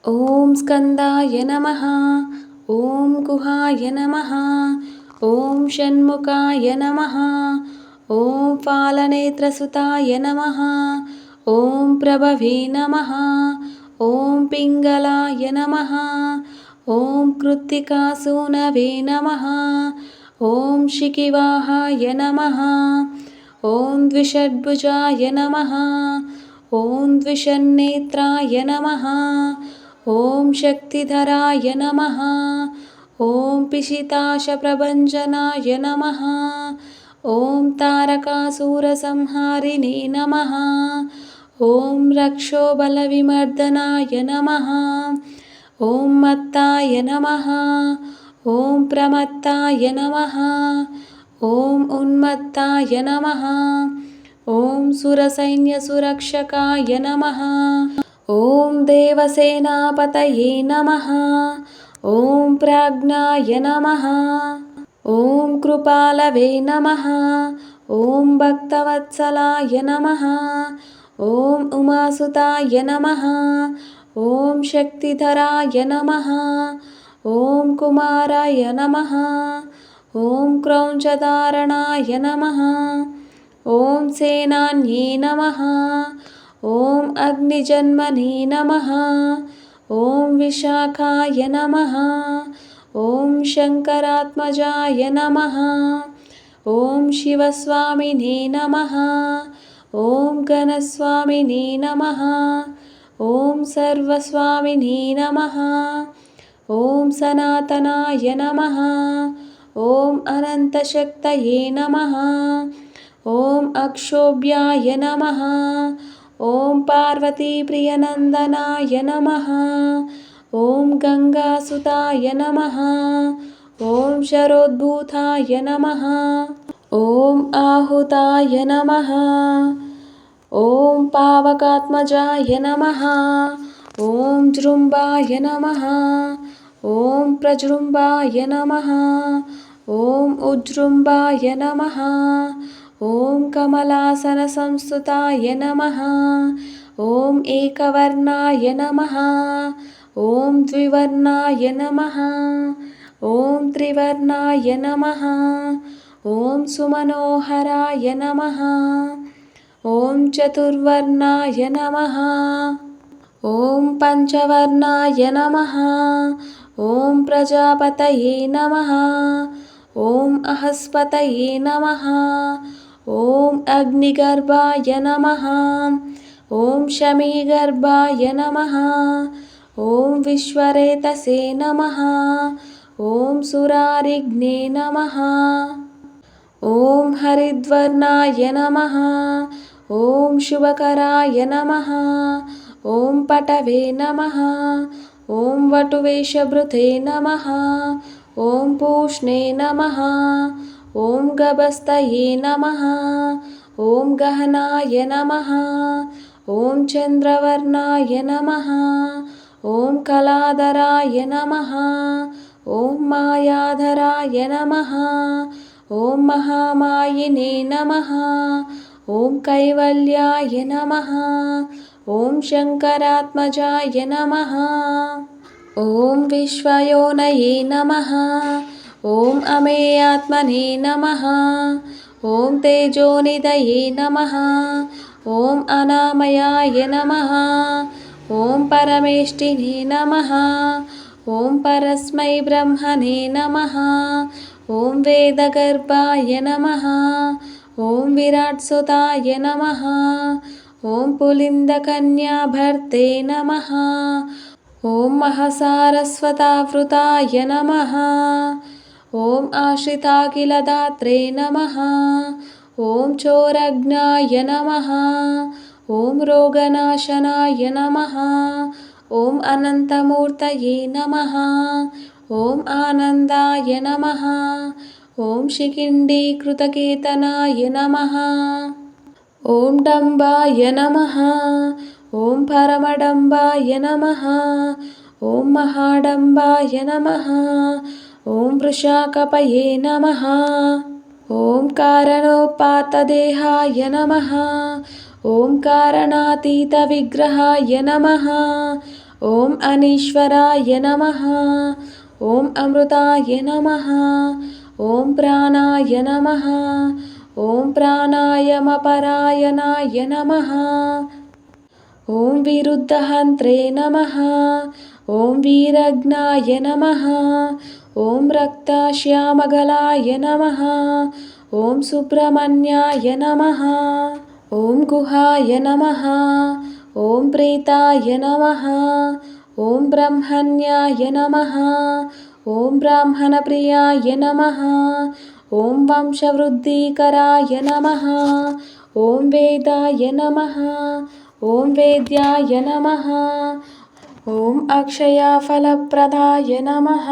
ॐ स्कन्दाय नमः। ॐ गुहाय नमः। ॐ षण्मुखाय नमः। ॐ फालनेत्रसुताय नमः। ॐ प्रभवे नमः। ॐ पिङ्गलाय नमः। ॐ कृत्तिकासूनवे नमः। ॐ शिखिवाहाय नमः। ॐ द्विषड्भुजाय नमः। ॐ द्विषन्नेत्राय नमः। ॐ शक्तिधराय नमः। ॐ पिशिताशप्रभञ्जनाय नमः। ॐ तारकासुरसंहारिणे नमः। ॐ रक्षोबलविमर्दनाय नमः। ॐ मत्ताय नमः। ॐ प्रमत्ताय नमः। ॐ उन्मत्ताय नमः। ॐ सुरसैन्यसुरक्षकाय नमः। ॐ देवसेनापतये नमः। ॐ प्राज्ञाय नमः। ॐ कृपालवे नमः। ॐ भक्तवत्सलाय नमः। ॐ उमासुताय नमः। ॐ शक्तिधराय नमः। ॐ कुमाराय नमः। ॐ क्रौञ्चधारणाय नमः। ॐ सेनान्ये नमः। ॐ अग्निजन्मने नमः। ॐ विशाखाय नमः। ॐ शङ्करात्मजाय नमः। ॐ शिवस्वामिने नमः। ॐ घनस्वामिने नमः। ॐ सर्वस्वामिने नमः। ॐ सनातनाय नमः। ॐ अनन्तशक्तये नमः। ॐ अक्षोभ्याय नमः। ॐ पार्वतीप्रियनन्दनाय नमः। ॐ गङ्गासुताय नमः। ॐ शरोद्भूताय नमः। ॐ आहुताय नमः। ॐ पावकात्मजाय नमः। ॐ जृम्भाय नमः। ॐ प्रजृम्भाय नमः। ॐ उज्जृम्भाय नमः। ॐ कमलासनसंस्तुताय नमः। ॐ एकवर्णाय नमः। ॐ द्विवर्णाय नमः। ॐ त्रिवर्णाय नमः। ॐ सुमनोहराय नमः। ॐ चतुर्वर्णाय नमः। ॐ पञ्चवर्णाय नमः। ॐ प्रजापतये नमः। ॐ अहस्पतये नमः। ॐ अग्निगर्भाय नमः। ॐ शमीगर्भाय नमः। ॐ विश्वरेतसे नमः। ॐ सुरारिघ्ने नमः। ॐ हरिद्वर्णाय नमः। ॐ शुभकराय नमः। ॐ पटवे नमः। ॐ वटुवेशभृते नमः। ॐ पूष्णे नमः। ॐ गभस्तये नमः। ॐ गहनाय नमः। ॐ चन्द्रवर्णाय नमः। ॐ कलाधराय नमः। ॐ मायाधराय नमः। ॐ महामायिने नमः। ॐ कैवल्याय नमः। ॐ शङ्करात्मजाय नमः। ॐ विश्वयोनये नमः। ॐ अमेयात्मने नमः। ॐ तेजोनिधये नमः। ॐ अनामयाय नमः। ॐ परमेष्टिने नमः। ॐ परस्मै ब्रह्मणे नमः। ॐ वेदगर्भाय नमः। ॐ विराट्सुताय नमः। ॐ पुलिन्दकन्याभर्ते नमः। ॐ महासारस्वतावृताय नमः। ॐ आश्रिताखिलदात्रे नमः। ॐ चोरज्ञाय नमः। ॐ रोगनाशनाय नमः। ॐ अनन्तमूर्तये नमः। ॐ आनन्दाय नमः। ॐ शिखिण्डीकृतकेतनाय नमः। ॐ डम्बाय नमः। ॐ परमडम्बाय नमः। ॐ महाडम्बाय नमः। ॐ वृषाकपये नमः। ॐ कारणोपात्तदेहाय नमः। ॐ कारणातीतविग्रहाय नमः। ఓం అనీశ్వరాయ నమః. ఓం అమృతాయ నమః. ఓం ప్రాణాయ నమః. ఓం ప్రాణాయామపరాయణాయ నమః. ఓం విరుద్ధహంత్రే నమః. ఓం వీరజ్ఞాయ నమః. ఓం రక్తశ్యామగలాయ నమః. ఓం సుబ్రహ్మణ్యాయ నమః. ఓం గుహాయ నమః. ఓం ప్రేతాయ నమః. ఓం బ్రహ్మణ్యాయ నమః. ఓం బ్రాహ్మణప్రియాయ నమః. ఓం వంశవృద్ధికరాయ నమః. ఓం వేదాయ నమః. ఓం వేద్యాయ నమః. ఓం అక్షయఫలప్రదాయ నమః.